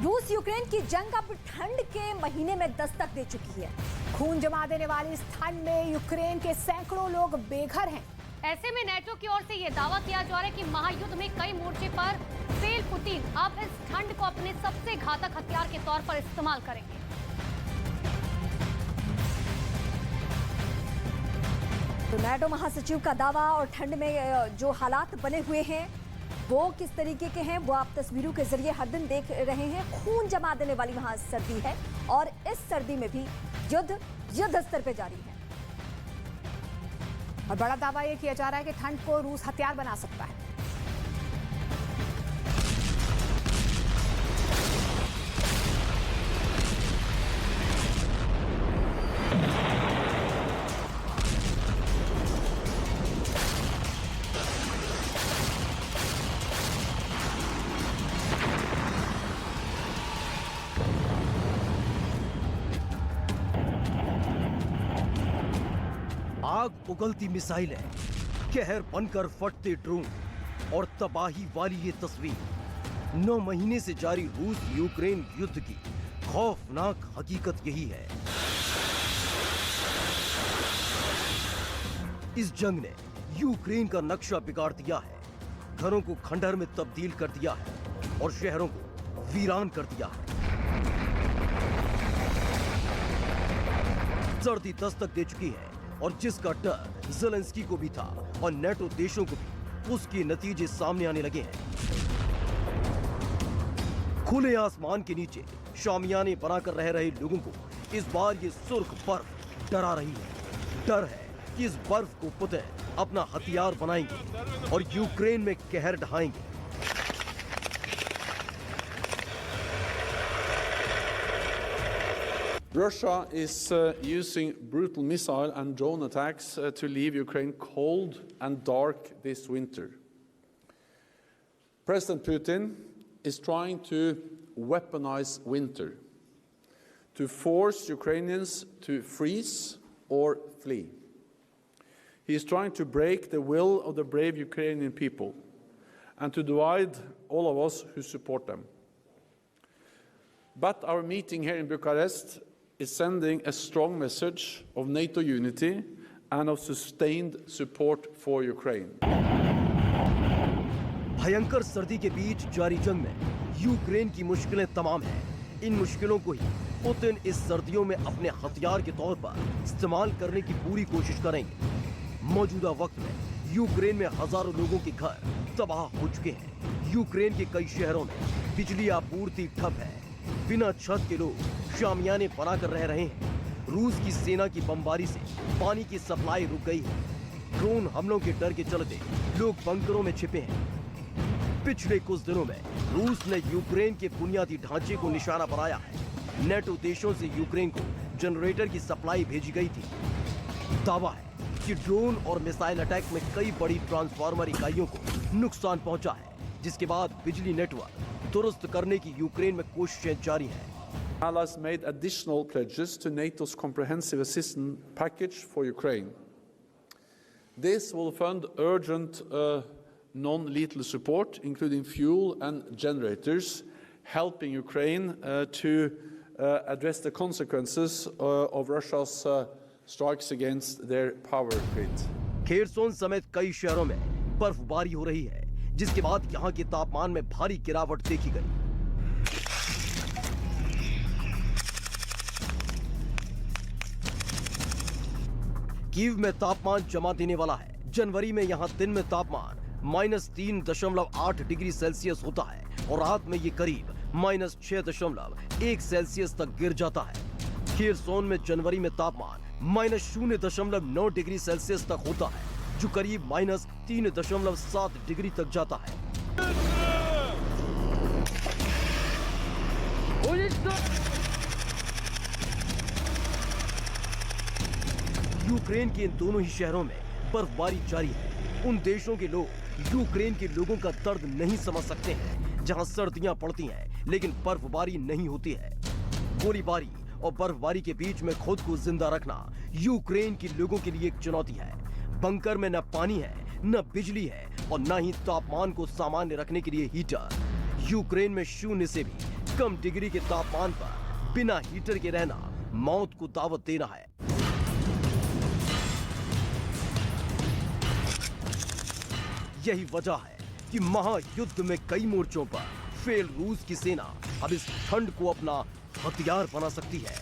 रूस यूक्रेन की जंग अब ठंड के महीने में दस्तक दे चुकी है। खून जमा देने वाली इस ठंड में यूक्रेन के सैकड़ों लोग बेघर हैं। ऐसे में नेटो की ओर से यह दावा किया जा रहा है कि महायुद्ध में कई मोर्चे पर फेल पुतिन अब इस ठंड को अपने सबसे घातक हथियार के तौर पर इस्तेमाल करेंगे। तो नेटो महासचिव का दावा और ठंड में जो हालात बने हुए हैं वो किस तरीके के हैं वो आप तस्वीरों के जरिए हर दिन देख रहे हैं। खून जमा देने वाली वहां सर्दी है और इस सर्दी में भी युद्ध स्तर पे जारी है। और बड़ा दावा यह किया जा रहा है कि ठंड को रूस हथियार बना सकता है। आग उगलती मिसाइलें, कहर बनकर फटते ड्रोन और तबाही वाली ये तस्वीर 9 महीने से जारी रूस यूक्रेन युद्ध की खौफनाक हकीकत यही है। इस जंग ने यूक्रेन का नक्शा बिगाड़ दिया है, घरों को खंडहर में तब्दील कर दिया है और शहरों को वीरान कर दिया है। सर्दी दस्तक दे चुकी है और जिसका डर ज़ेलेंस्की को भी था और नेटो देशों को भी, उसके नतीजे सामने आने लगे हैं। खुले आसमान के नीचे शामियाने बनाकर रह रहे लोगों को इस बार ये सुर्ख बर्फ डरा रही है। डर है कि इस बर्फ को पुतिन अपना हथियार बनाएंगे और यूक्रेन में कहर ढाएंगे। Russia is using brutal missile and drone attacks to leave Ukraine cold and dark this winter. President Putin is trying to weaponize winter, to force Ukrainians to freeze or flee. He is trying to break the will of the brave Ukrainian people and to divide all of us who support them. But our meeting here in Bucharest is sending a strong message of NATO unity and of sustained support for Ukraine. भयंकर सर्दी के बीच जारी जंग में Ukraine की मुश्किलें तमाम हैं। इन मुश्किलों को ही पुतिन इस सर्दियों में अपने हथियार के तौर पर इस्तेमाल करने की पूरी कोशिश करेंगे। मौजूदा वक्त में यूक्रेन में हजारों लोगों के घर तबाह हो चुके हैं। यूक्रेन के कई शहरों में बिजली आपूर्ति ठप है। बिना छत के लोग शामियाने बनाकर रह रहे हैं। रूस की सेना की बमबारी से पानी की सप्लाई रुक गई है। ड्रोन हमलों के डर के चलते लोग बंकरों में छिपे हैं। पिछले कुछ दिनों में रूस ने यूक्रेन के बुनियादी ढांचे को निशाना बनाया है। नेटो देशों से यूक्रेन को जनरेटर की सप्लाई भेजी गई थी। दावा है कि ड्रोन और मिसाइल अटैक में कई बड़ी ट्रांसफार्मर इकाइयों को नुकसान पहुंचा है, जिसके बाद बिजली नेटवर्क दुरुस्त करने की यूक्रेन में कोशिशें जारी हैं। Allies made additional pledges to NATO's comprehensive assistance package for Ukraine. This will fund urgent non-lethal support, including fuel and generators, helping Ukraine to address the consequences of Russia's strikes against their power grid. Kherson समेत कई शहरों में बर्फबारी हो रही है, जिसके बाद यहां के तापमान में भारी गिरावट देखी गई। कीव में तापमान जमा देने वाला है। जनवरी में यहां दिन में तापमान -3.8 डिग्री सेल्सियस होता है और रात में ये करीब -6.1 सेल्सियस तक गिर जाता है। खेरसोन में जनवरी में तापमान -0.9 डिग्री सेल्सियस तक होता है, जो करीब -3.7 डिग्री तक जाता है। यूक्रेन के इन दोनों ही शहरों में बर्फबारी जारी है। उन देशों के लोग यूक्रेन के लोगों का दर्द नहीं समझ सकते हैं, जहां सर्दियां पड़ती हैं लेकिन बर्फबारी नहीं होती है। गोलीबारी और बर्फबारी के बीच में खुद को जिंदा रखना यूक्रेन के लोगों के लिए एक चुनौती है। बंकर में न पानी है, न बिजली है और न ही तापमान को सामान्य रखने के लिए हीटर। यूक्रेन में शून्य से भी कम डिग्री के तापमान पर बिना हीटर के रहना मौत को दावत देना है। यही वजह है कि महायुद्ध में कई मोर्चों पर फेल रूस की सेना अब इस ठंड को अपना हथियार बना सकती है।